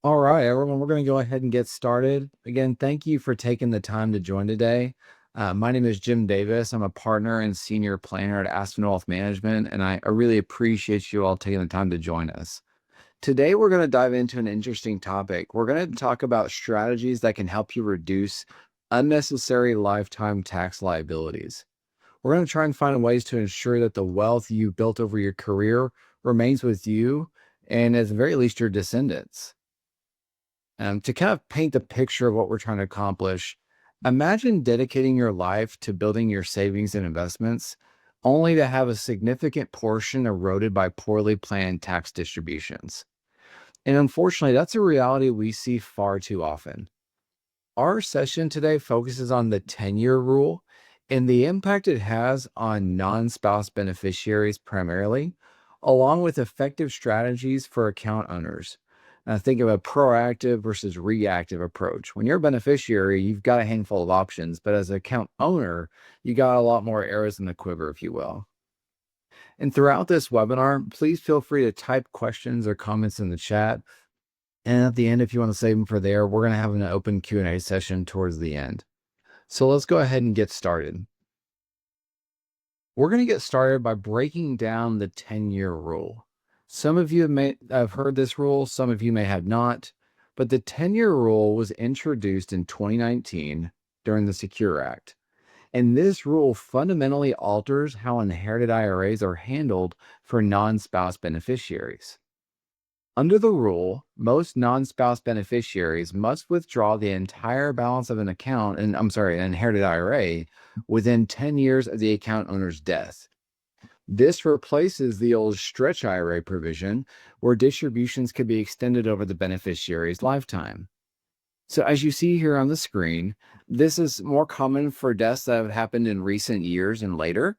All right, everyone, we're going to go ahead and get started. Again, thank you for taking the time to join today. My name is Jim Davis. I'm a partner and senior planner at Aspen Wealth Management, and I really appreciate you all taking the time to join us. Today, we're going to dive into an interesting topic. We're going to talk about strategies that can help you reduce unnecessary lifetime tax liabilities. We're going to try and find ways to ensure that the wealth you built over your career remains with you and, at the very least, your descendants. To kind of paint the picture of what we're trying to accomplish, imagine dedicating your life to building your savings and investments, only to have a significant portion eroded by poorly planned tax distributions. And unfortunately, that's a reality we see far too often. Our session today focuses on the 10-year rule and the impact it has on non spouse beneficiaries primarily, along with effective strategies for account owners. Now, think of a proactive versus reactive approach. When you're a beneficiary, you've got a handful of options, but as an account owner, you got a lot more arrows in the quiver, if you will. And throughout this webinar, please feel free to type questions or comments in the chat. And at the end, if you want to save them for there, we're going to have an open Q&A session towards the end. So let's go ahead and get started. We're going to get started by breaking down the 10-year rule. Some of you may have heard this rule, some of you may have not, but the 10-year rule was introduced in 2019 during the Secure Act. And this rule fundamentally alters how inherited IRAs are handled for non-spouse beneficiaries. Under the rule, most non-spouse beneficiaries must withdraw the entire balance of an account, and an inherited IRA, within 10 years of the account owner's death. This replaces the old stretch IRA provision, where distributions could be extended over the beneficiary's lifetime. So as you see here on the screen, this is more common for deaths that have happened in recent years and later.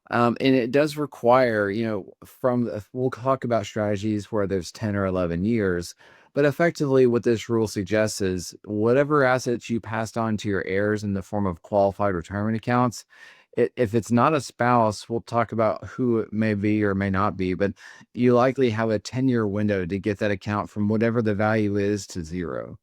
And it does require, we'll talk about strategies where there's 10 or 11 years, but effectively what this rule suggests is whatever assets you passed on to your heirs in the form of qualified retirement accounts, if it's not a spouse, we'll talk about who it may be or may not be, but you likely have a 10-year window to get that account from whatever the value is to zero.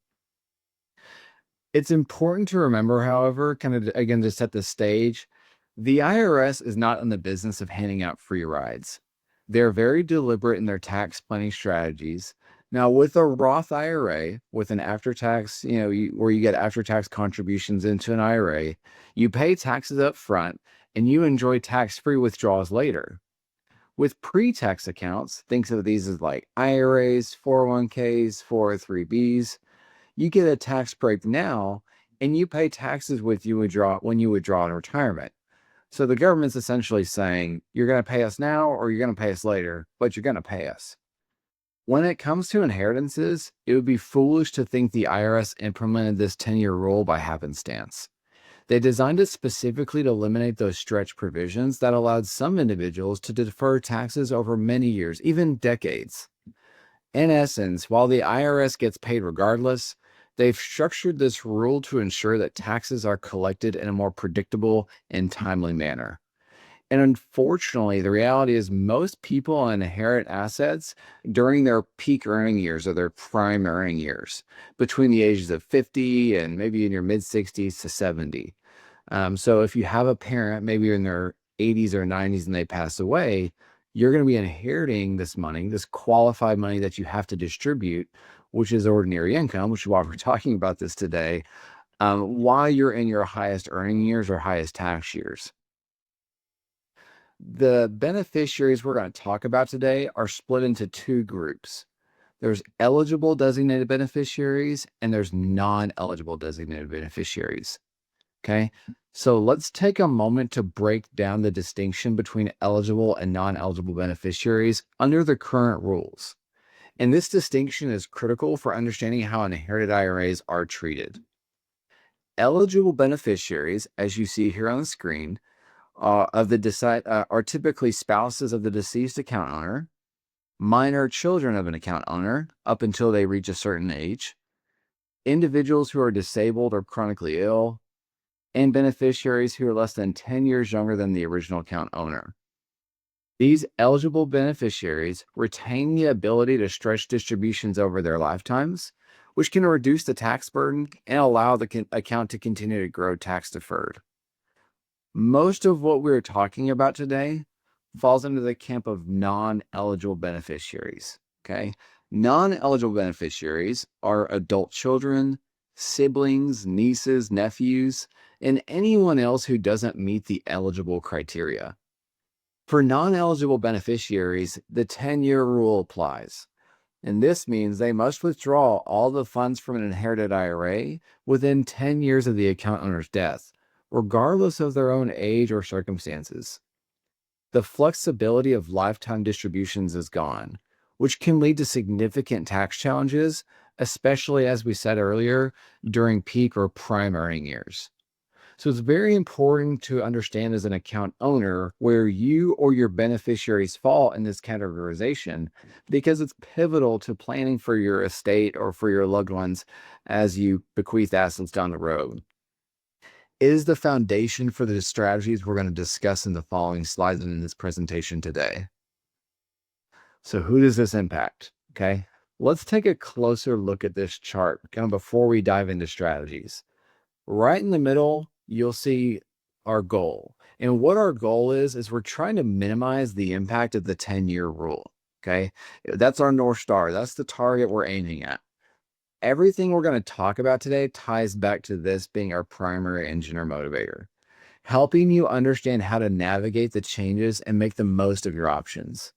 It's important to remember, however, kind of again to set the stage, the IRS is not in the business of handing out free rides. They're very deliberate in their tax planning strategies. Now, with a Roth IRA, with an after tax, where you get after tax contributions into an IRA, you pay taxes up front and you enjoy tax free withdrawals later. With pre tax accounts, think of these as like IRAs, 401ks, 403bs. You get a tax break now, and you pay taxes when you withdraw in retirement. So the government's essentially saying, you're going to pay us now or you're going to pay us later, but you're going to pay us. When it comes to inheritances, it would be foolish to think the IRS implemented this 10-year rule by happenstance. They designed it specifically to eliminate those stretch provisions that allowed some individuals to defer taxes over many years, even decades. In essence, while the IRS gets paid regardless, they've structured this rule to ensure that taxes are collected in a more predictable and timely manner. And unfortunately, the reality is most people inherit assets during their peak earning years or their prime earning years, between the ages of 50 and maybe in your mid 60s to 70. So if you have a parent, maybe in their 80s or 90s, and they pass away, you're going to be inheriting this money, this qualified money that you have to distribute, which is ordinary income, which is why we're talking about this today, while you're in your highest earning years or highest tax years. The beneficiaries we're going to talk about today are split into two groups. There's eligible designated beneficiaries and there's non-eligible designated beneficiaries. Okay, so let's take a moment to break down the distinction between eligible and non-eligible beneficiaries under the current rules. And this distinction is critical for understanding how inherited IRAs are treated. Eligible beneficiaries, as you see here on the screen, are typically spouses of the deceased account owner, minor children of an account owner up until they reach a certain age, individuals who are disabled or chronically ill, and beneficiaries who are less than 10 years younger than the original account owner. These eligible beneficiaries retain the ability to stretch distributions over their lifetimes, which can reduce the tax burden and allow the account to continue to grow tax deferred. Most of what we're talking about today falls into the camp of non-eligible beneficiaries. Okay. Non-eligible beneficiaries are adult children, siblings, nieces, nephews, and anyone else who doesn't meet the eligible criteria. For non-eligible beneficiaries, the 10-year rule applies. And this means they must withdraw all the funds from an inherited IRA within 10 years of the account owner's death, regardless of their own age or circumstances. The flexibility of lifetime distributions is gone, which can lead to significant tax challenges, especially as we said earlier, during peak or prime earning years. So it's very important to understand as an account owner where you or your beneficiaries fall in this categorization because it's pivotal to planning for your estate or for your loved ones as you bequeath assets down the road. It is the foundation for the strategies we're going to discuss in the following slides and in this presentation today. So who does this impact? Okay, let's take a closer look at this chart kind of before we dive into strategies. Right in the middle, you'll see our goal. And what our goal is we're trying to minimize the impact of the 10-year rule. Okay, that's our North Star. That's the target we're aiming at. Everything we're going to talk about today ties back to this being our primary engine or motivator, helping you understand how to navigate the changes and make the most of your options.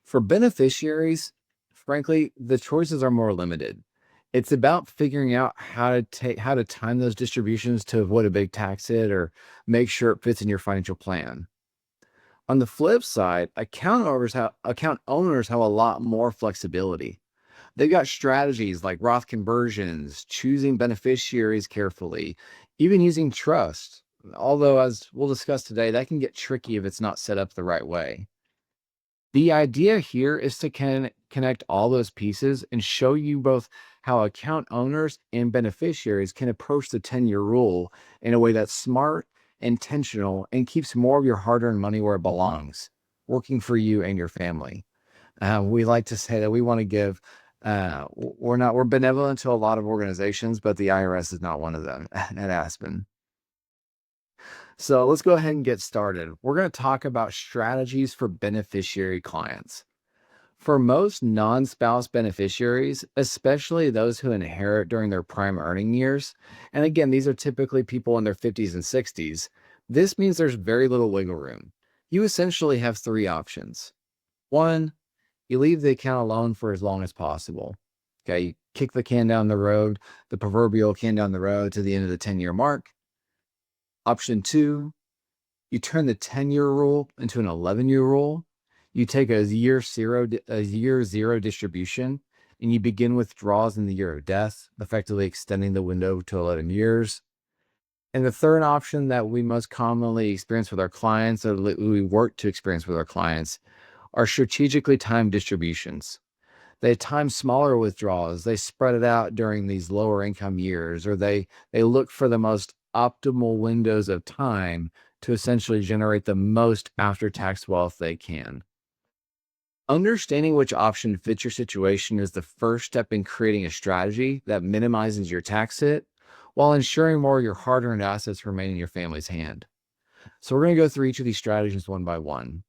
For beneficiaries, frankly, the choices are more limited. It's about figuring out how to time those distributions to avoid a big tax hit or make sure it fits in your financial plan. On the flip side, account owners have a lot more flexibility. They've got strategies like Roth conversions, choosing beneficiaries carefully, even using trust. Although, as we'll discuss today, that can get tricky if it's not set up the right way. The idea here is to connect all those pieces and show you both how account owners and beneficiaries can approach the 10-year rule in a way that's smart, intentional, and keeps more of your hard-earned money where it belongs, working for you and your family. We like to say that we want to give, we're benevolent to a lot of organizations, but the IRS is not one of them at Aspen. So let's go ahead and get started. We're going to talk about strategies for beneficiary clients. For most non-spouse beneficiaries, especially those who inherit during their prime earning years, and again, these are typically people in their 50s and 60s, this means there's very little wiggle room. You essentially have three options. One, you leave the account alone for as long as possible. Okay, you kick the can down the road, the proverbial can down the road to the end of the 10-year mark. Option two, you turn the 10-year rule into an 11-year rule. You take a year zero distribution, and you begin withdrawals in the year of death, effectively extending the window to 11 years. And the third option that we most commonly experience with our clients, or we work to experience with our clients, are strategically timed distributions. They time smaller withdrawals. They spread it out during these lower income years, or they look for the most optimal windows of time to essentially generate the most after-tax wealth they can. Understanding which option fits your situation is the first step in creating a strategy that minimizes your tax hit while ensuring more of your hard-earned assets remain in your family's hand. So we're going to go through each of these strategies one by one.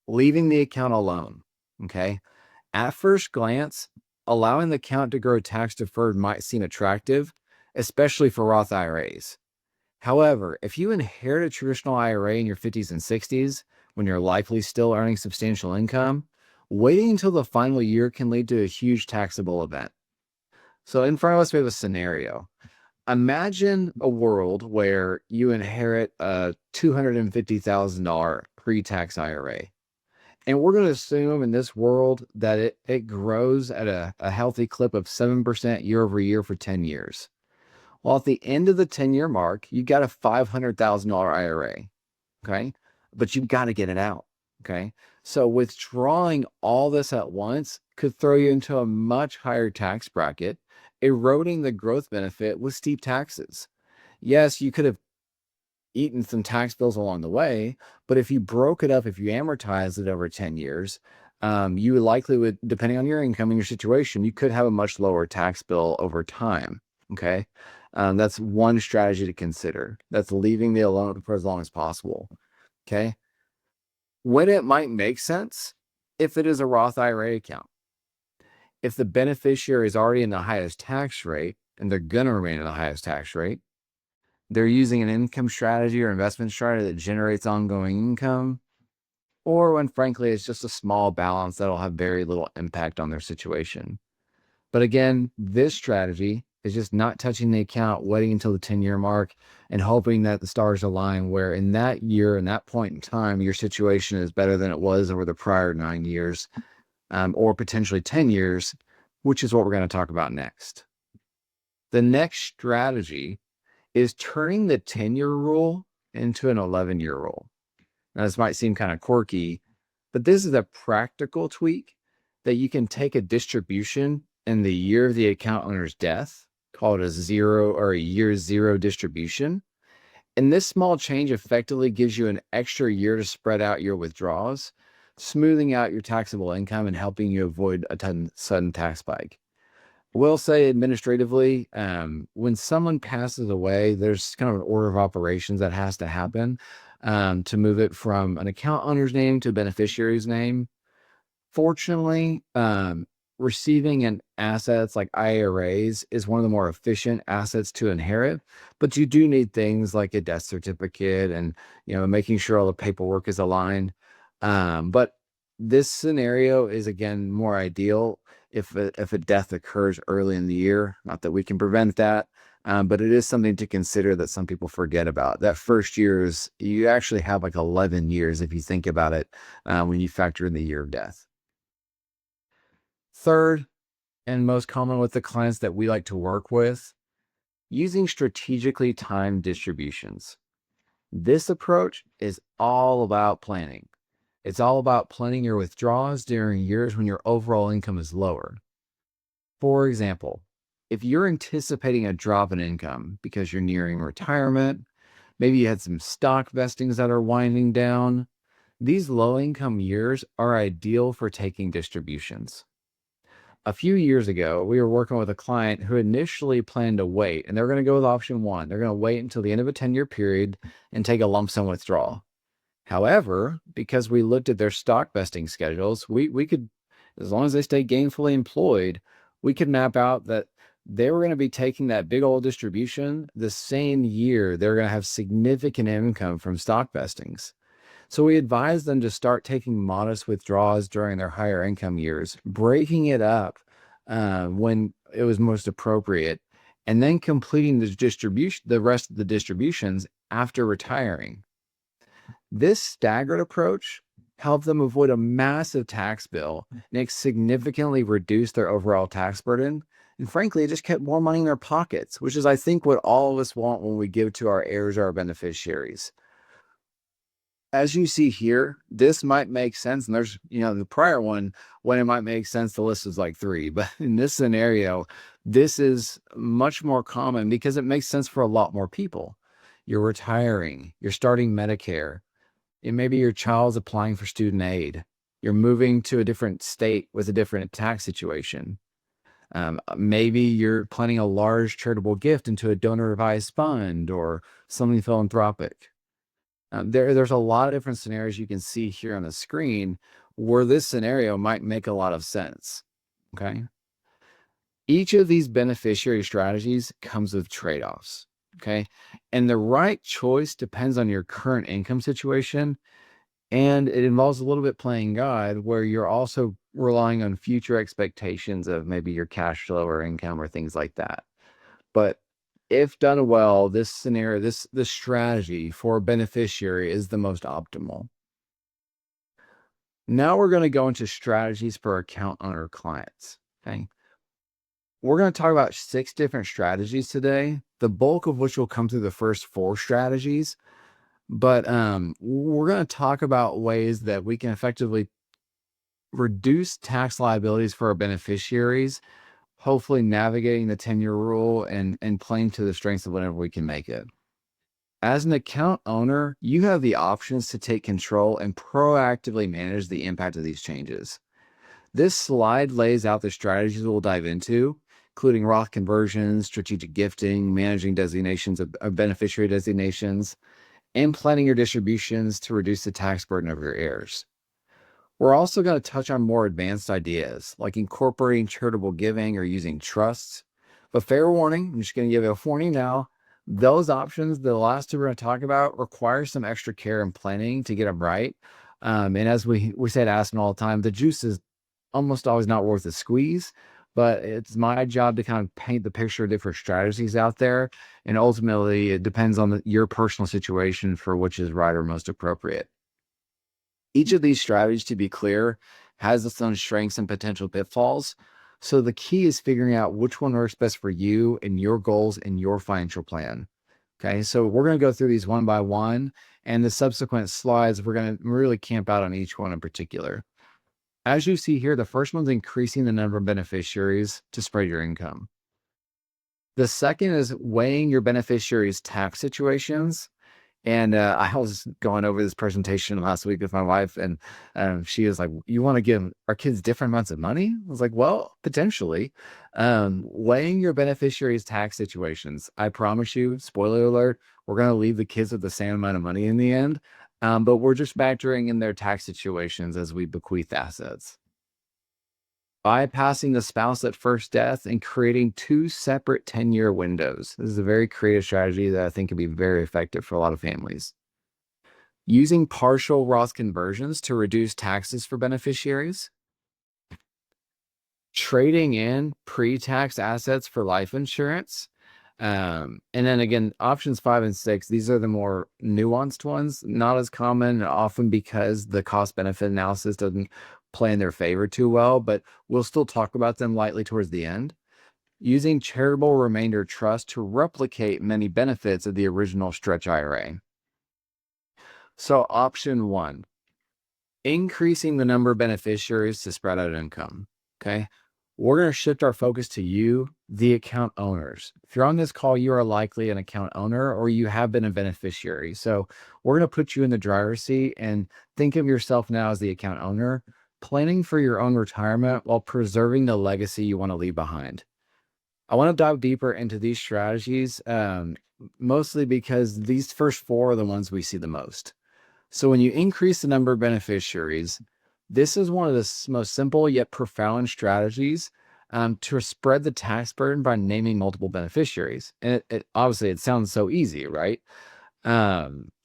Leaving the account alone, okay? At first glance, allowing the account to grow tax deferred might seem attractive, especially for Roth IRAs. However, if you inherit a traditional IRA in your 50s and 60s, when you're likely still earning substantial income, waiting until the final year can lead to a huge taxable event. So in front of us, we have a scenario. Imagine a world where you inherit a $250,000 pre-tax IRA. And we're going to assume in this world that it grows at a healthy clip of 7% year over year for 10 years. Well, at the end of the 10-year mark, you got a $500,000 IRA, okay? But you've got to get it out, okay? So withdrawing all this at once could throw you into a much higher tax bracket, eroding the growth benefit with steep taxes. Yes, you could have eaten some tax bills along the way. But if you broke it up, if you amortize it over 10 years, you likely would, depending on your income and your situation, you could have a much lower tax bill over time. Okay. That's one strategy to consider. That's leaving the loan for as long as possible. Okay. When it might make sense, if it is a Roth IRA account, if the beneficiary is already in the highest tax rate and they're going to remain in the highest tax rate, they're using an income strategy or investment strategy that generates ongoing income, or when frankly it's just a small balance that'll have very little impact on their situation. But again, this strategy is just not touching the account, waiting until the 10-year mark and hoping that the stars align where in that year and that point in time, your situation is better than it was over the prior 9 years, or potentially 10 years, which is what we're going to talk about next. The next strategy is turning the 10-year rule into an 11-year rule. Now, this might seem kind of quirky, but this is a practical tweak that you can take a distribution in the year of the account owner's death, call it a zero or a year zero distribution. And this small change effectively gives you an extra year to spread out your withdrawals, smoothing out your taxable income and helping you avoid a sudden tax spike. Will say administratively, when someone passes away, there's kind of an order of operations that has to happen to move it from an account owner's name to a beneficiary's name. Fortunately, receiving an assets like IRAs is one of the more efficient assets to inherit, but you do need things like a death certificate and making sure all the paperwork is aligned. But this scenario is again more ideal if a death occurs early in the year. Not that we can prevent that, but it is something to consider that some people forget about. That first year is, you actually have like 11 years if you think about it, when you factor in the year of death. Third, and most common with the clients that we like to work with, using strategically timed distributions. This approach is all about planning. It's all about planning your withdrawals during years when your overall income is lower. For example, if you're anticipating a drop in income because you're nearing retirement, maybe you had some stock vestings that are winding down, these low income years are ideal for taking distributions. A few years ago, we were working with a client who initially planned to wait, and they're going to go with option one. They're going to wait until the end of a 10-year period and take a lump sum withdrawal. However, because we looked at their stock vesting schedules, we could, as long as they stay gainfully employed, we could map out that they were going to be taking that big old distribution the same year they're going to have significant income from stock vestings. So we advised them to start taking modest withdrawals during their higher income years, breaking it up when it was most appropriate, and then completing the rest of the distributions after retiring. This staggered approach helped them avoid a massive tax bill and it significantly reduced their overall tax burden. And frankly, it just kept more money in their pockets, which is, I think, what all of us want when we give to our heirs or our beneficiaries. As you see here, this might make sense. And there's, the prior one, when it might make sense, the list is like 3. But in this scenario, this is much more common because it makes sense for a lot more people. You're retiring, you're starting Medicare, and maybe your child's applying for student aid. You're moving to a different state with a different tax situation. Maybe you're planning a large charitable gift into a donor advised fund or something philanthropic. There's a lot of different scenarios you can see here on the screen where this scenario might make a lot of sense. Okay. Each of these beneficiary strategies comes with trade-offs. Okay. And the right choice depends on your current income situation. And it involves a little bit playing God where you're also relying on future expectations of maybe your cash flow or income or things like that. But if done well, this scenario, this strategy for a beneficiary is the most optimal. Now we're going to go into strategies for account owner clients. Okay. We're going to talk about 6 different strategies today, the bulk of which will come through the first 4 strategies. But we're going to talk about ways that we can effectively reduce tax liabilities for our beneficiaries, hopefully navigating the 10-year rule and playing to the strengths of whatever we can make it. As an account owner, you have the options to take control and proactively manage the impact of these changes. This slide lays out the strategies we'll dive into, including Roth conversions, strategic gifting, managing designations of beneficiary designations, and planning your distributions to reduce the tax burden of your heirs. We're also going to touch on more advanced ideas like incorporating charitable giving or using trusts. But fair warning, I'm just going to give you a warning now. Those options, the last two we're going to talk about, require some extra care and planning to get them right. And as we say to Aspen all the time, the juice is almost always not worth the squeeze, but it's my job to kind of paint the picture of different strategies out there. And ultimately, it depends on your personal situation for which is right or most appropriate. Each of these strategies, to be clear, has its own strengths and potential pitfalls. So the key is figuring out which one works best for you and your goals and your financial plan. Okay, so we're going to go through these one by one, and the subsequent slides, we're going to really camp out on each one in particular. As you see here, the first one's increasing the number of beneficiaries to spread your income. The second is weighing your beneficiaries' tax situations. And I was going over this presentation last week with my wife, and she was like, "You want to give our kids different amounts of money?" I was like, "Well, potentially." Weighing your beneficiaries' tax situations. I promise you, spoiler alert, we're going to leave the kids with the same amount of money in the end, but we're just factoring in their tax situations as we bequeath assets. Bypassing the spouse at first death and creating two separate 10-year windows. This is a very creative strategy that I think can be very effective for a lot of families. Using partial Roth conversions to reduce taxes for beneficiaries. Trading in pre-tax assets for life insurance. And then again, options 5 and 6, these are the more nuanced ones, not as common, often because the cost benefit analysis doesn't play in their favor too well, but we'll still talk about them lightly towards the end. Using charitable remainder trust to replicate many benefits of the original stretch IRA. So option 1, increasing the number of beneficiaries to spread out income. Okay. We're going to shift our focus to you, the account owners. If you're on this call, you are likely an account owner or you have been a beneficiary. So we're going to put you in the driver's seat and think of yourself now as the account owner, planning for your own retirement while preserving the legacy you want to leave behind. I want to dive deeper into these strategies, mostly because these first 4 are the ones we see the most. So when you increase the number of beneficiaries, this is one of the most simple yet profound strategies to spread the tax burden by naming multiple beneficiaries. And obviously it sounds so easy, right?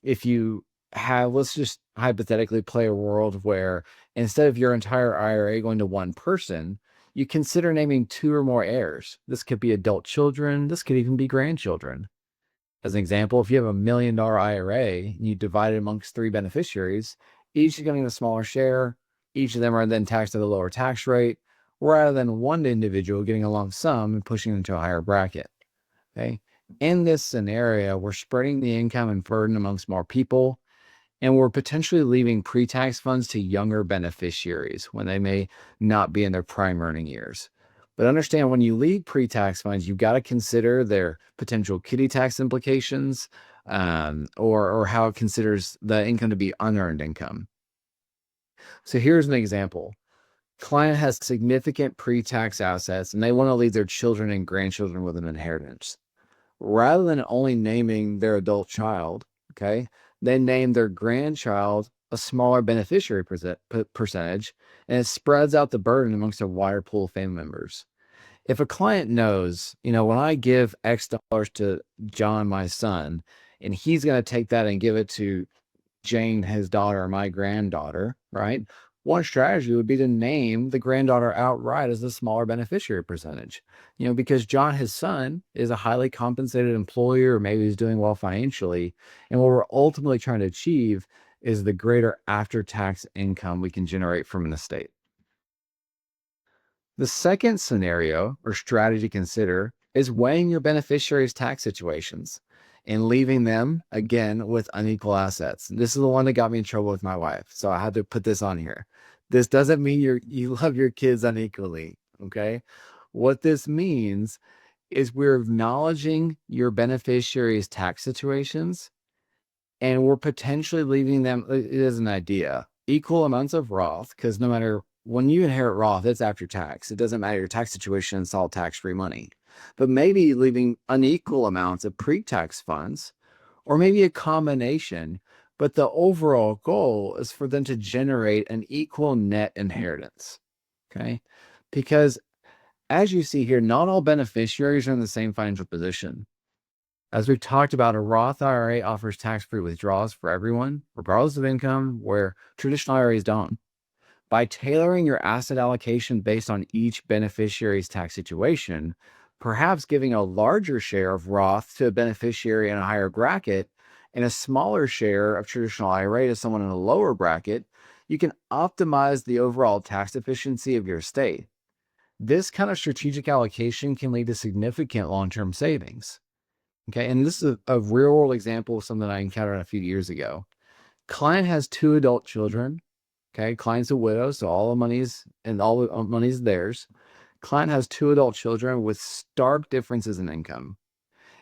If you have, let's just hypothetically play a world where instead of your entire IRA going to one person, you consider naming 2 or more heirs. This could be adult children. This could even be grandchildren. As an example, if you have $1 million IRA and you divide it amongst 3 beneficiaries, each is getting a smaller share. Each of them are then taxed at a lower tax rate, rather than one individual getting a lump sum and pushing them into a higher bracket. Okay. In this scenario, we're spreading the income and burden amongst more people, and we're potentially leaving pre-tax funds to younger beneficiaries when they may not be in their prime earning years. But understand, when you leave pre-tax funds, you've got to consider their potential kiddie tax implications, or how it considers the income to be unearned income. So here's an example. Client has significant pre-tax assets and they want to leave their children and grandchildren with an inheritance. Rather than only naming their adult child, okay, they name their grandchild a smaller beneficiary percentage, and it spreads out the burden amongst a wider pool of family members. If a client knows, when I give X dollars to John, my son, and he's going to take that and give it to Jane, his daughter, or my granddaughter, right? One strategy would be to name the granddaughter outright as the smaller beneficiary percentage, because John, his son, is a highly compensated employee, or maybe he's doing well financially. And what we're ultimately trying to achieve is the greater after-tax income we can generate from an estate. The second scenario or strategy to consider is weighing your beneficiaries' tax situations and leaving them, again, with unequal assets. This is the one that got me in trouble with my wife, so I had to put this on here. This doesn't mean you love your kids unequally, okay? What this means is we're acknowledging your beneficiaries' tax situations And we're potentially leaving them, it is an idea, equal amounts of Roth, because no matter when you inherit Roth, it's after tax. It doesn't matter your tax situation, it's all tax-free money. But maybe leaving unequal amounts of pre-tax funds, or maybe a combination. But the overall goal is for them to generate an equal net inheritance. Okay. Because as you see here, not all beneficiaries are in the same financial position. As we've talked about, a Roth IRA offers tax-free withdrawals for everyone, regardless of income, where traditional IRAs don't. By tailoring your asset allocation based on each beneficiary's tax situation, perhaps giving a larger share of Roth to a beneficiary in a higher bracket and a smaller share of traditional IRA to someone in a lower bracket, you can optimize the overall tax efficiency of your estate. This kind of strategic allocation can lead to significant long-term savings. Okay, and this is a real-world example of something I encountered a few years ago. Client has 2 adult children. Okay, client's a widow, so all the money is theirs. Client has 2 adult children with stark differences in income.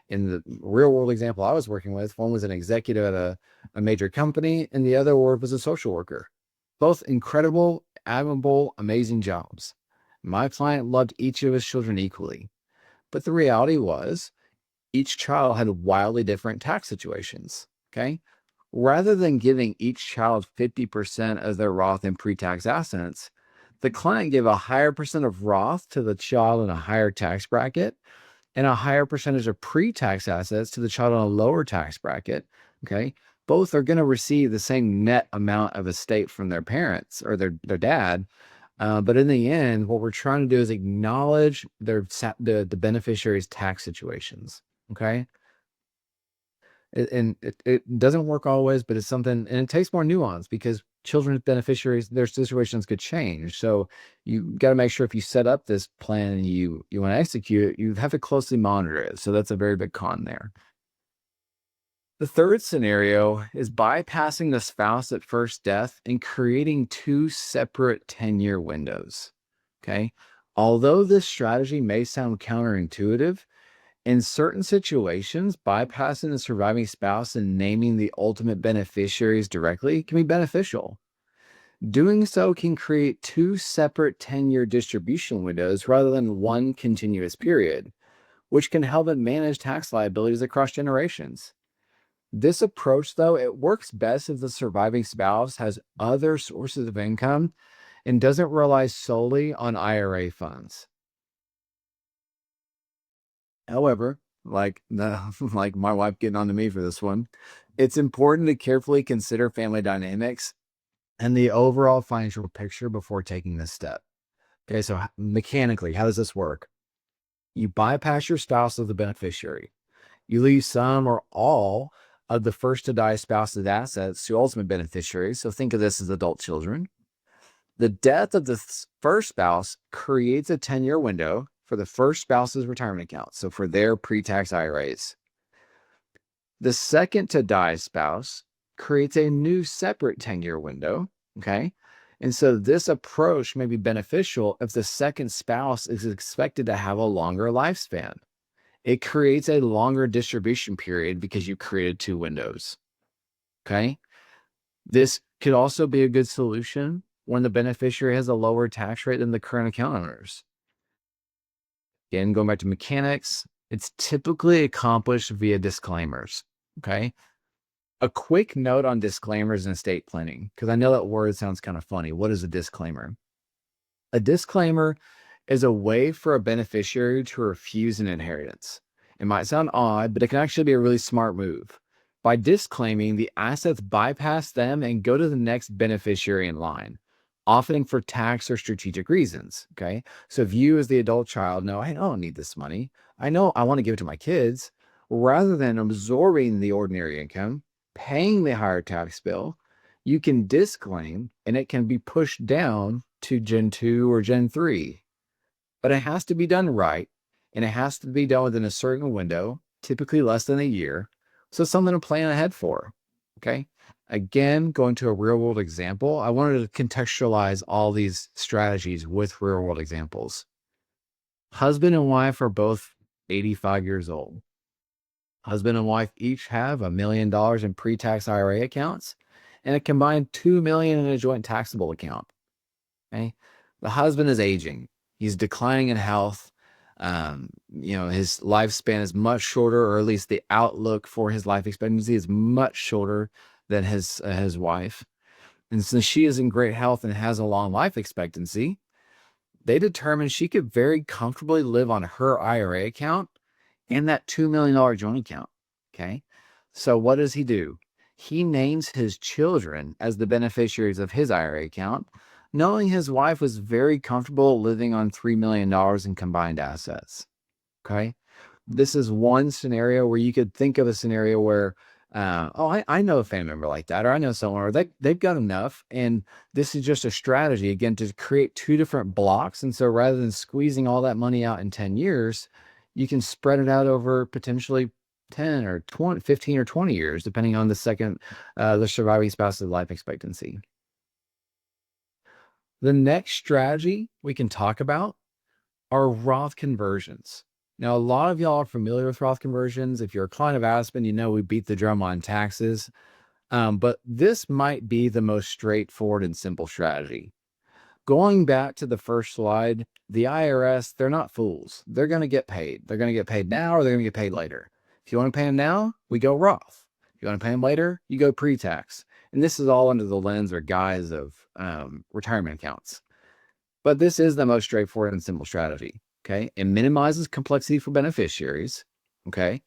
In the real-world example I was working with, one was an executive at a major company, and the other was a social worker. Both incredible, admirable, amazing jobs. My client loved each of his children equally. But the reality was, each child had wildly different tax situations. Okay. Rather than giving each child 50% of their Roth and pre-tax assets, the client gave a higher percent of Roth to the child in a higher tax bracket and a higher percentage of pre-tax assets to the child in a lower tax bracket. Okay. Both are going to receive the same net amount of estate from their parents or their dad. But in the end, what we're trying to do is acknowledge the beneficiary's tax situations. Okay. And it doesn't work always, but it's something, and it takes more nuance because children's beneficiaries, their situations could change. So you got to make sure if you set up this plan and you want to execute it, you have to closely monitor it. So that's a very big con there. The third scenario is bypassing the spouse at first death and creating 2 separate 10-year windows. Okay. Although this strategy may sound counterintuitive, in certain situations, bypassing the surviving spouse and naming the ultimate beneficiaries directly can be beneficial. Doing so can create 2 separate 10-year distribution windows rather than one continuous period, which can help it manage tax liabilities across generations. This approach, though, it works best if the surviving spouse has other sources of income and doesn't rely solely on IRA funds. However, like my wife getting on to me for this one, it's important to carefully consider family dynamics and the overall financial picture before taking this step. Okay, so mechanically, how does this work? You bypass your spouse as the beneficiary. You leave some or all of the first to die spouse's assets to ultimate beneficiaries. So think of this as adult children. The death of the first spouse creates a 10-year window for the first spouse's retirement account, so for their pre-tax IRAs. The second to die spouse creates a new separate 10-year window, okay? And so this approach may be beneficial if the second spouse is expected to have a longer lifespan. It creates a longer distribution period because you created 2 windows, okay? This could also be a good solution when the beneficiary has a lower tax rate than the current account owners. Again, going back to mechanics, it's typically accomplished via disclaimers. Okay. A quick note on disclaimers in estate planning, because I know that word sounds kind of funny. What is a disclaimer? A disclaimer is a way for a beneficiary to refuse an inheritance. It might sound odd, but it can actually be a really smart move. By disclaiming, the assets bypass them and go to the next beneficiary in line, often for tax or strategic reasons. Okay. So if you, as the adult child, know, hey, I don't need this money, I know I want to give it to my kids, rather than absorbing the ordinary income, paying the higher tax bill, you can disclaim and it can be pushed down to Gen 2 or Gen 3. But it has to be done right, and it has to be done within a certain window, typically less than a year. So something to plan ahead for. Okay. Again, going to a real world example, I wanted to contextualize all these strategies with real world examples. Husband and wife are both 85 years old. Husband and wife each have $1 million in pre-tax IRA accounts and a combined $2 million in a joint taxable account. Okay. The husband is aging. He's declining in health. His lifespan is much shorter, or at least the outlook for his life expectancy is much shorter than his wife. And since she is in great health and has a long life expectancy, they determined she could very comfortably live on her IRA account and that $2 million joint account. Okay. So what does he do? He names his children as the beneficiaries of his IRA account, knowing his wife was very comfortable living on $3 million in combined assets. Okay. This is one scenario where you could think of a scenario where, I know a family member like that, or I know someone, or they've got enough. And this is just a strategy, again, to create two different blocks. And so rather than squeezing all that money out in 10 years, you can spread it out over potentially 10 or 20, 15 or 20 years, depending on the surviving spouse's life expectancy. The next strategy we can talk about are Roth conversions. Now, a lot of y'all are familiar with Roth conversions. If you're a client of Aspen, you know we beat the drum on taxes. But this might be the most straightforward and simple strategy. Going back to the first slide, the IRS, they're not fools. They're going to get paid. They're going to get paid now, or they're going to get paid later. If you want to pay them now, we go Roth. If you want to pay them later, you go pre-tax. And this is all under the lens or guise of retirement accounts. But this is the most straightforward and simple strategy. Okay. It minimizes complexity for beneficiaries. Okay.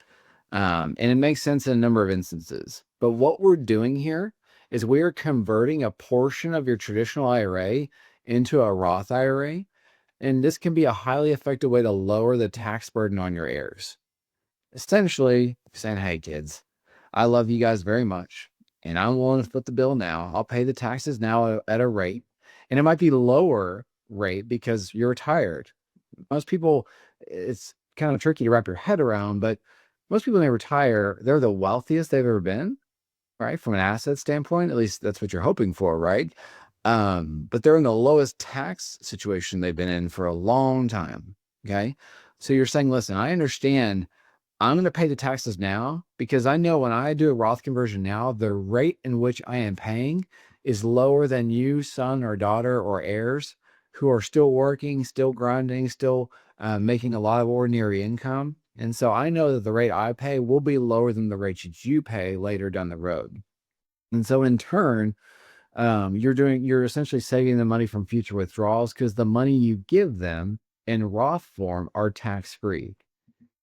And it makes sense in a number of instances. But what we're doing here is we are converting a portion of your traditional IRA into a Roth IRA. And this can be a highly effective way to lower the tax burden on your heirs. Essentially saying, hey, kids, I love you guys very much, and I'm willing to foot the bill now. I'll pay the taxes now at a rate, and it might be lower rate because you're retired. Most people, it's kind of tricky to wrap your head around, but most people, when they retire, they're the wealthiest they've ever been, right? From an asset standpoint, at least that's what you're hoping for, right? But they're in the lowest tax situation they've been in for a long time. Okay. So you're saying, listen, I understand I'm going to pay the taxes now because I know when I do a Roth conversion now, the rate in which I am paying is lower than you, son or daughter or heirs who are still working, still grinding, still making a lot of ordinary income. And so I know that the rate I pay will be lower than the rate that you pay later down the road. And so in turn, you're essentially saving the money from future withdrawals because the money you give them in Roth form are tax-free.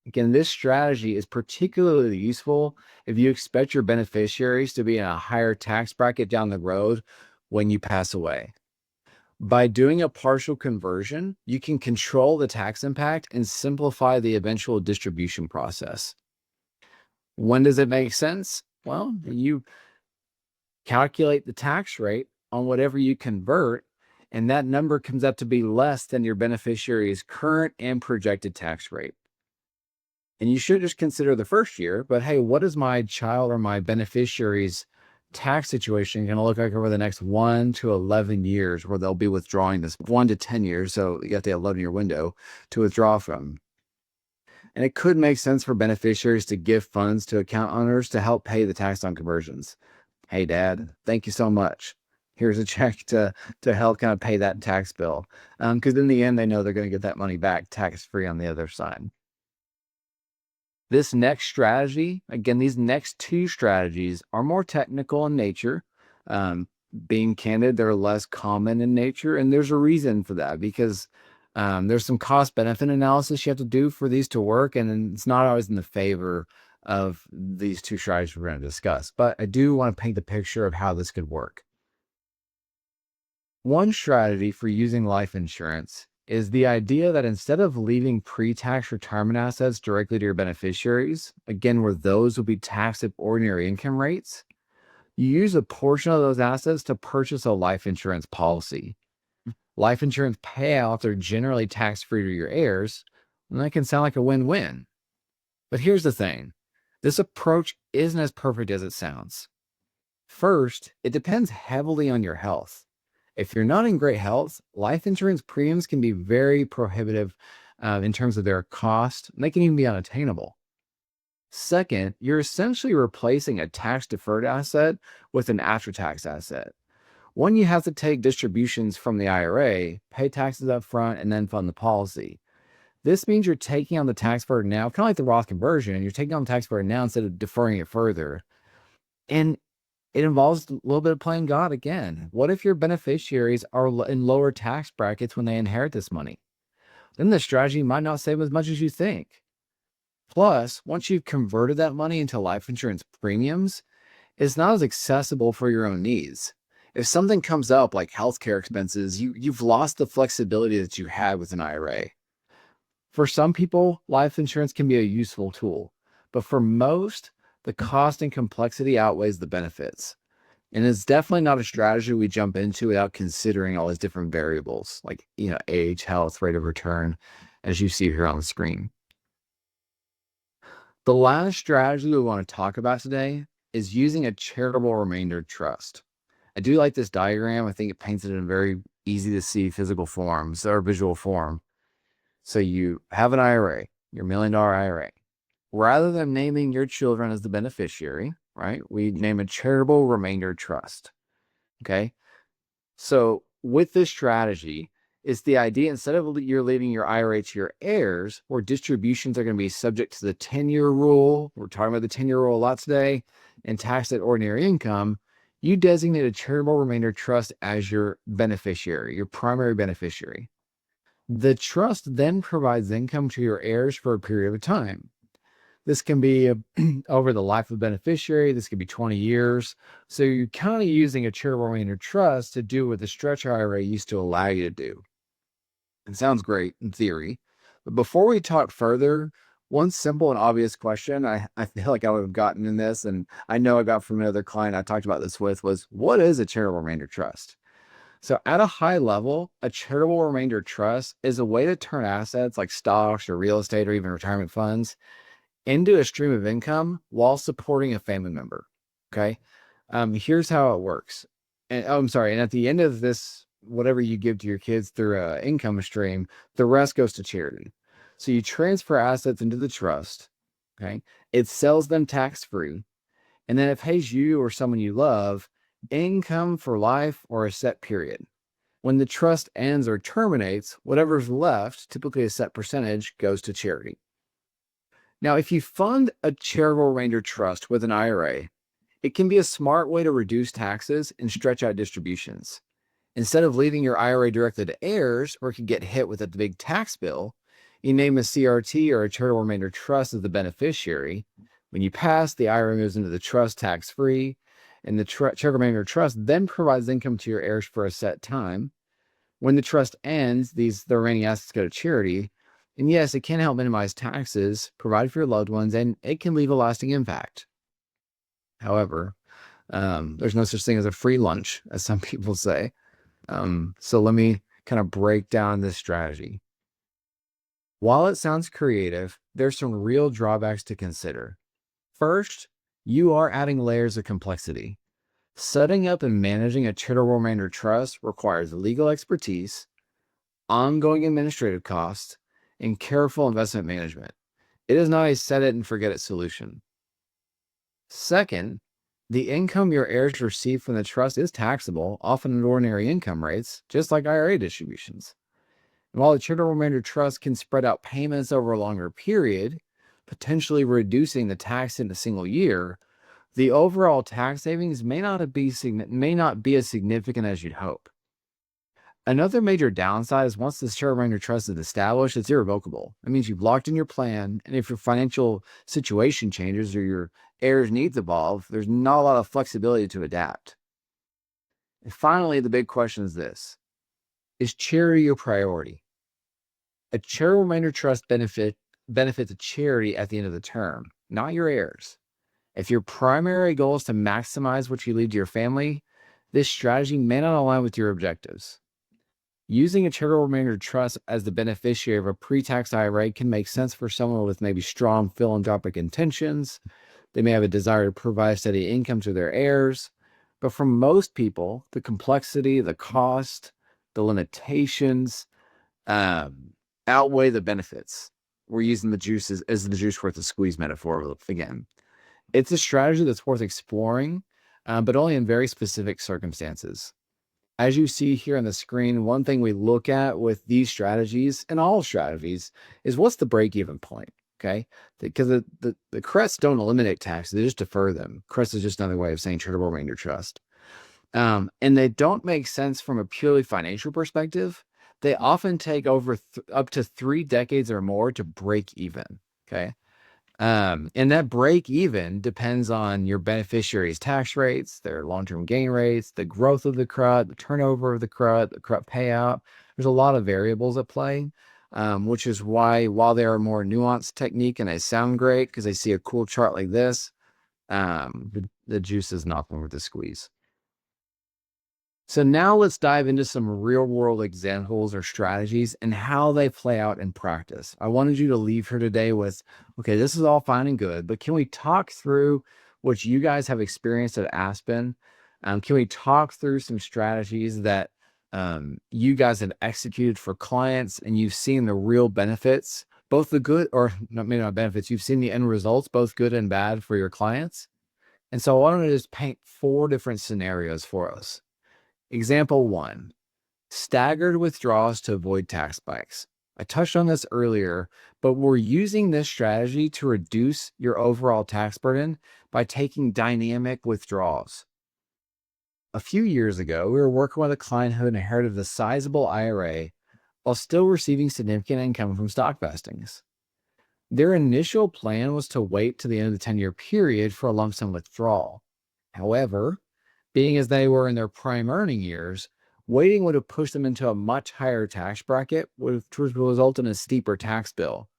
Again, this strategy is particularly useful if you expect your beneficiaries to be in a higher tax bracket down the road when you pass away. By doing a partial conversion, you can control the tax impact and simplify the eventual distribution process. When does it make sense? Well, you calculate the tax rate on whatever you convert, and that number comes up to be less than your beneficiary's current and projected tax rate. And you should just consider the first year, but hey, what is my child or my beneficiary's tax situation going to look like over the next 1 to 11 years where they'll be withdrawing this 1 to 10 years? So you got the 11-year window to withdraw from. And it could make sense for beneficiaries to give funds to account owners to help pay the tax on conversions. Hey, Dad, thank you so much. Here's a check to help kind of pay that tax bill. Because in the end, they know they're going to get that money back tax-free on the other side. This next strategy, again, these next two strategies are more technical in nature. Being candid, they're less common in nature. And there's a reason for that because there's some cost benefit analysis you have to do for these to work. And it's not always in the favor of these two strategies we're going to discuss. But I do want to paint the picture of how this could work. One strategy for using life insurance is the idea that instead of leaving pre-tax retirement assets directly to your beneficiaries, again, where those will be taxed at ordinary income rates, you use a portion of those assets to purchase a life insurance policy. Life insurance payouts are generally tax-free to your heirs, and that can sound like a win-win. But here's the thing. This approach isn't as perfect as it sounds. First, it depends heavily on your health. If you're not in great health, life insurance premiums can be very prohibitive in terms of their cost. They can even be unattainable. Second, you're essentially replacing a tax-deferred asset with an after-tax asset. One, you have to take distributions from the IRA, pay taxes up front, and then fund the policy. This means you're taking on the tax burden now, kind of like the Roth conversion. You're taking on the tax burden now instead of deferring it further. And it involves a little bit of playing God again. What if your beneficiaries are in lower tax brackets when they inherit this money? Then the strategy might not save as much as you think. Plus, once you've converted that money into life insurance premiums, it's not as accessible for your own needs. If something comes up like healthcare expenses, you've lost the flexibility that you had with an IRA. For some people, life insurance can be a useful tool, but for most, the cost and complexity outweighs the benefits. And it's definitely not a strategy we jump into without considering all these different variables like, age, health, rate of return, as you see here on the screen. The last strategy we want to talk about today is using a charitable remainder trust. I do like this diagram. I think it paints it in a very easy to see physical forms or visual form. So you have an IRA, your $1 million IRA. Rather than naming your children as the beneficiary, right, we name a charitable remainder trust. Okay. So with this strategy, it's the idea instead of you're leaving your IRA to your heirs, where distributions are going to be subject to the 10-year rule. We're talking about the 10-year rule a lot today, and taxed at ordinary income. You designate a charitable remainder trust as your beneficiary, your primary beneficiary. The trust then provides income to your heirs for a period of time. This can be over the life of the beneficiary. This could be 20 years. So you're kind of using a charitable remainder trust to do what the stretch IRA used to allow you to do. It sounds great in theory. But before we talk further, one simple and obvious question I feel like I would have gotten in this, and I know I got from another client I talked about this with, was what is a charitable remainder trust? So at a high level, a charitable remainder trust is a way to turn assets like stocks or real estate or even retirement funds into a stream of income while supporting a family member. Okay. Here's how it works. And I'm sorry. And at the end of this, whatever you give to your kids through an income stream, the rest goes to charity. So you transfer assets into the trust. Okay. It sells them tax free. And then it pays you or someone you love income for life or a set period. When the trust ends or terminates, whatever's left, typically a set percentage, goes to charity. Now, if you fund a charitable remainder trust with an IRA, it can be a smart way to reduce taxes and stretch out distributions. Instead of leaving your IRA directly to heirs, where it could get hit with a big tax bill, you name a CRT or a charitable remainder trust as the beneficiary. When you pass, the IRA moves into the trust tax-free, and the charitable remainder trust then provides income to your heirs for a set time. When the trust ends, the remaining assets go to charity. And yes, it can help minimize taxes, provide for your loved ones, and it can leave a lasting impact. However, there's no such thing as a free lunch, as some people say. So let me kind of break down this strategy. While it sounds creative, there's some real drawbacks to consider. First, you are adding layers of complexity. Setting up and managing a charitable remainder trust requires legal expertise, ongoing administrative costs, and careful investment management. It is not a set it and forget it solution. Second, the income your heirs receive from the trust is taxable, often at ordinary income rates, just like IRA distributions. And while the charitable remainder trust can spread out payments over a longer period, potentially reducing the tax in a single year, the overall tax savings may not be as significant as you'd hope. Another major downside is once the charitable remainder trust is established, it's irrevocable. That means you've locked in your plan, and if your financial situation changes or your heirs' needs evolve, there's not a lot of flexibility to adapt. And finally, the big question is this: is charity your priority? A charitable remainder trust benefits a charity at the end of the term, not your heirs. If your primary goal is to maximize what you leave to your family, this strategy may not align with your objectives. Using a charitable remainder trust as the beneficiary of a pre-tax IRA can make sense for someone with maybe strong philanthropic intentions. They may have a desire to provide steady income to their heirs. But for most people, the complexity, the cost, the limitations outweigh the benefits. we're using the juice as the juice worth the squeeze metaphor again. It's a strategy that's worth exploring, but only in very specific circumstances. As you see here on the screen, one thing we look at with these strategies and all strategies is what's the break-even point, okay? Because the crests don't eliminate taxes, they just defer them. Crest is just another way of saying charitable remainder trust. And they don't make sense from a purely financial perspective. They often take over up to 3 decades or more to break even, okay? And that break even depends on your beneficiaries' tax rates, their long-term gain rates, the growth of the CRUT, the turnover of the CRUT payout. There's a lot of variables at play, which is why, while they are a more nuanced technique and they sound great because they see a cool chart like this, the juice is not worth the squeeze. So now let's dive into some real world examples or strategies and how they play out in practice. I wanted you to leave here today with, okay, this is all fine and good, but can we talk through what you guys have experienced at Aspen? Can we talk through some strategies that you guys have executed for clients and you've seen the real benefits, both the good or maybe not benefits, you've seen the end results, both good and bad for your clients? And so I wanted to just paint 4 different scenarios for us. Example 1, staggered withdrawals to avoid tax spikes. I touched on this earlier, but we're using this strategy to reduce your overall tax burden by taking dynamic withdrawals. A few years ago, we were working with a client who inherited a sizable IRA while still receiving significant income from stock vestings. Their initial plan was to wait to the end of the 10-year period for a lump sum withdrawal. However, being as they were in their prime earning years, waiting would have pushed them into a much higher tax bracket, which would result in a steeper tax bill.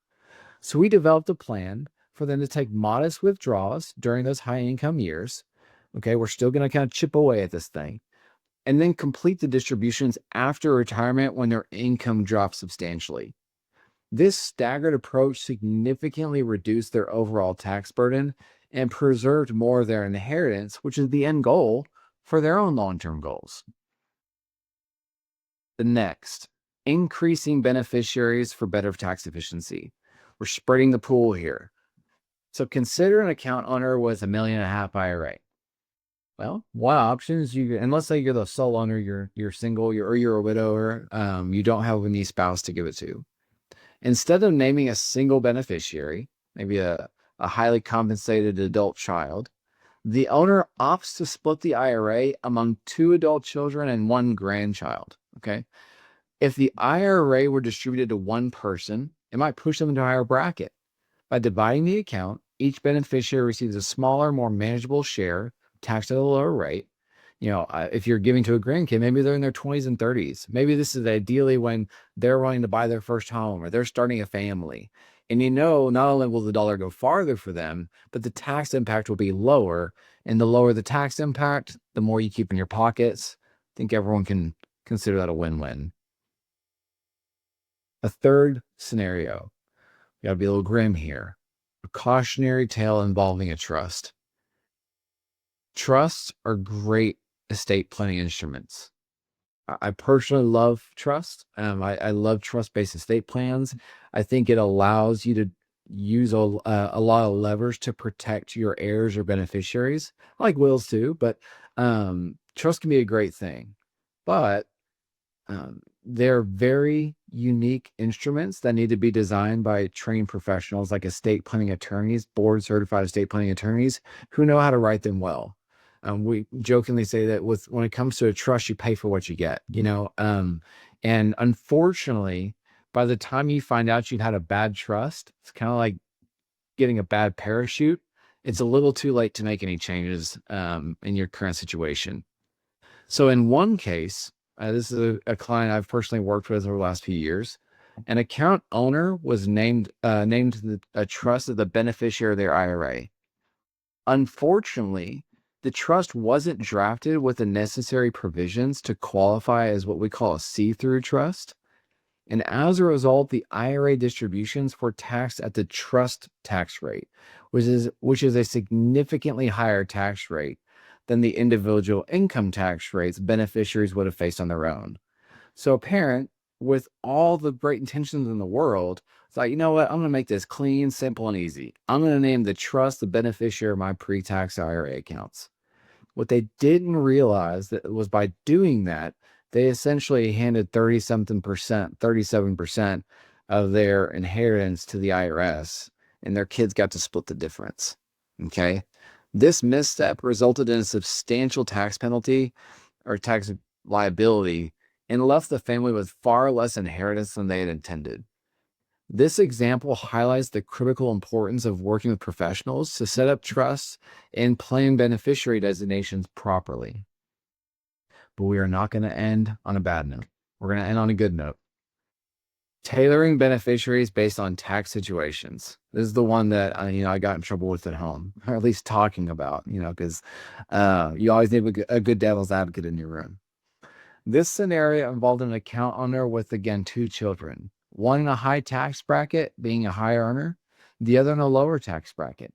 So we developed a plan for them to take modest withdrawals during those high income years. Okay, we're still going to kind of chip away at this thing, and then complete the distributions after retirement when their income drops substantially. This staggered approach significantly reduced their overall tax burden and preserved more of their inheritance, which is the end goal for their own long-term goals. The next, increasing beneficiaries for better tax efficiency. We're spreading the pool here. So consider an account owner with $1.5 million IRA. Well, one option is and let's say you're the sole owner, you're single, you're a widower, you don't have any spouse to give it to. Instead of naming a single beneficiary, maybe a highly compensated adult child, the owner opts to split the IRA among 2 adult children and 1 grandchild, okay? If the IRA were distributed to one person, it might push them into a higher bracket. By dividing the account, each beneficiary receives a smaller, more manageable share, taxed at a lower rate. If you're giving to a grandkid, maybe they're in their 20s and 30s. Maybe this is ideally when they're wanting to buy their first home or they're starting a family. And not only will the dollar go farther for them, but the tax impact will be lower. And the lower the tax impact, the more you keep in your pockets. I think everyone can consider that a win-win. A third scenario, you gotta be a little grim here. A cautionary tale involving a trust. Trusts are great estate planning instruments. I personally love trust. I love trust-based estate plans. I think it allows you to use a lot of levers to protect your heirs or beneficiaries. I like wills too, but trust can be a great thing. But they're very unique instruments that need to be designed by trained professionals like estate planning attorneys, board-certified estate planning attorneys who know how to write them well. We jokingly say that when it comes to a trust, you pay for what you get, and unfortunately, by the time you find out you've had a bad trust, it's kind of like getting a bad parachute. It's a little too late to make any changes in your current situation. So in one case, this is a client I've personally worked with over the last few years. An account owner was named a trust as the beneficiary of their IRA. Unfortunately, the trust wasn't drafted with the necessary provisions to qualify as what we call a see-through trust. And as a result, the IRA distributions were taxed at the trust tax rate, which is a significantly higher tax rate than the individual income tax rates beneficiaries would have faced on their own. So a parent with all the great intentions in the world, thought, you know what, I'm going to make this clean, simple, and easy. I'm going to name the trust the beneficiary of my pre-tax IRA accounts. What they didn't realize that was by doing that, they essentially handed 37% of their inheritance to the IRS, and their kids got to split the difference. Okay. This misstep resulted in a substantial tax penalty or tax liability and left the family with far less inheritance than they had intended. This example highlights the critical importance of working with professionals to set up trusts and plan beneficiary designations properly. But we are not going to end on a bad note. We're going to end on a good note. Tailoring beneficiaries based on tax situations. This is the one that I got in trouble with at home, or at least talking about, because you always need a good devil's advocate in your room. This scenario involved an account owner with, again, 2 children, one in a high tax bracket, being a high earner, the other in a lower tax bracket.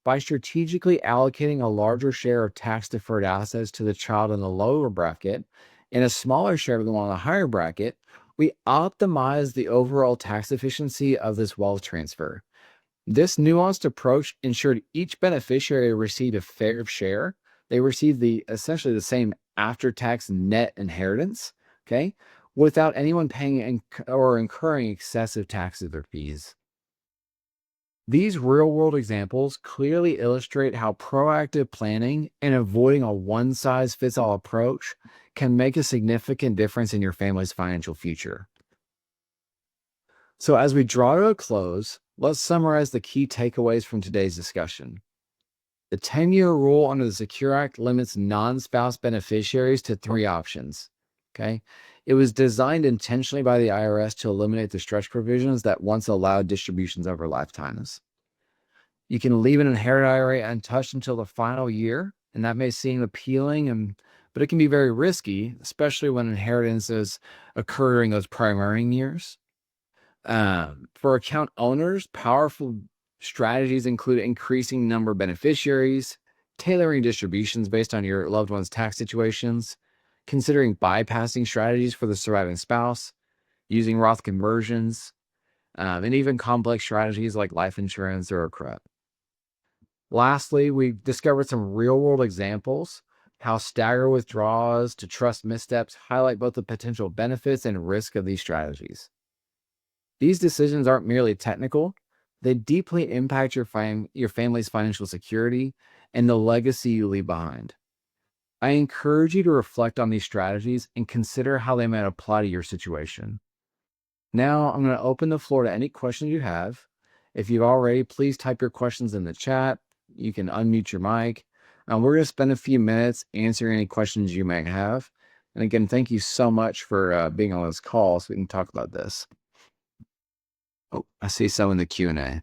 By strategically allocating a larger share of tax-deferred assets to the child in the lower bracket and a smaller share of the one in the higher bracket, we optimize the overall tax efficiency of this wealth transfer. This nuanced approach ensured each beneficiary received a fair share. They received essentially the same after-tax net inheritance, okay, without anyone paying or incurring excessive taxes or fees. These real-world examples clearly illustrate how proactive planning and avoiding a one-size-fits-all approach can make a significant difference in your family's financial future. So as we draw to a close, let's summarize the key takeaways from today's discussion. The 10-year rule under the Secure Act limits non-spouse beneficiaries to 3 options. Okay. It was designed intentionally by the IRS to eliminate the stretch provisions that once allowed distributions over lifetimes. You can leave an inherited IRA untouched until the final year, and that may seem appealing, but it can be very risky, especially when inheritances occur during those prime years. For account owners, powerful strategies include increasing number of beneficiaries, tailoring distributions based on your loved one's tax situations, considering bypassing strategies for the surviving spouse, using Roth conversions, and even complex strategies like life insurance or a CREP. Lastly, we discovered some real-world examples, how staggered withdrawals to trust missteps highlight both the potential benefits and risk of these strategies. These decisions aren't merely technical, they deeply impact your family's financial security and the legacy you leave behind. I encourage you to reflect on these strategies and consider how they might apply to your situation. Now, I'm going to open the floor to any questions you have. If you've already, please type your questions in the chat. You can unmute your mic. We're going to spend a few minutes answering any questions you may have. And again, thank you so much for being on this call so we can talk about this. Oh, I see some in the Q&A.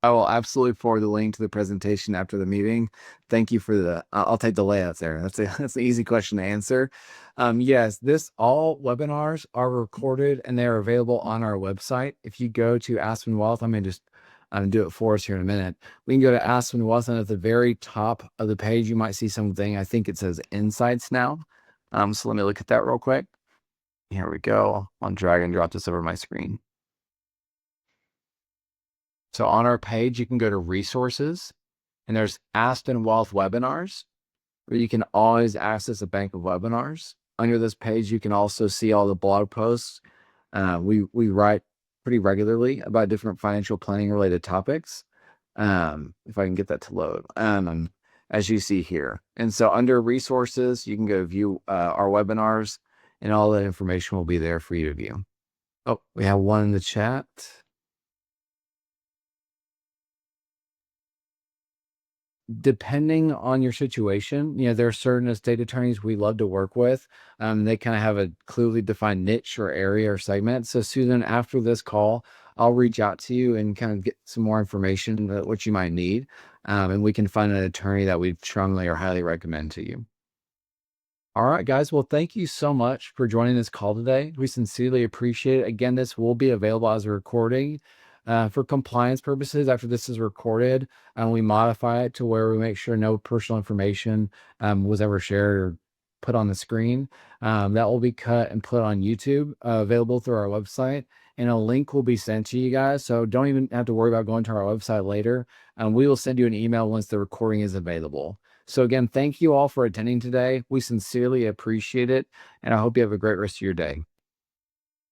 I will absolutely forward the link to the presentation after the meeting. Thank you for I'll take the layouts there. That's an easy question to answer. Yes, all webinars are recorded and they're available on our website. If you go to Aspen Wealth, I'm going to just do it for us here in a minute. We can go to Aspen Wealth, and at the very top of the page, you might see something. I think it says Insights now. So let me look at that real quick. Here we go. I'll drag and drop this over my screen. So on our page, you can go to resources, and there's Aspen Wealth webinars, where you can always access a bank of webinars. Under this page, you can also see all the blog posts. We write pretty regularly about different financial planning related topics. If I can get that to load, as you see here. And so under resources, you can go view our webinars, and all that information will be there for you to view. Oh, we have one in the chat. Depending on your situation, there are certain estate attorneys we love to work with. They kind of have a clearly defined niche or area or segment. So Susan, after this call, I'll reach out to you and kind of get some more information what you might need. And we can find an attorney that we strongly or highly recommend to you. All right, guys. Well, thank you so much for joining this call today. We sincerely appreciate it. Again, this will be available as a recording. For compliance purposes, after this is recorded, we modify it to where we make sure no personal information was ever shared or put on the screen. That will be cut and put on YouTube, available through our website, and a link will be sent to you guys. So don't even have to worry about going to our website later. We will send you an email once the recording is available. So again, thank you all for attending today. We sincerely appreciate it, and I hope you have a great rest of your day.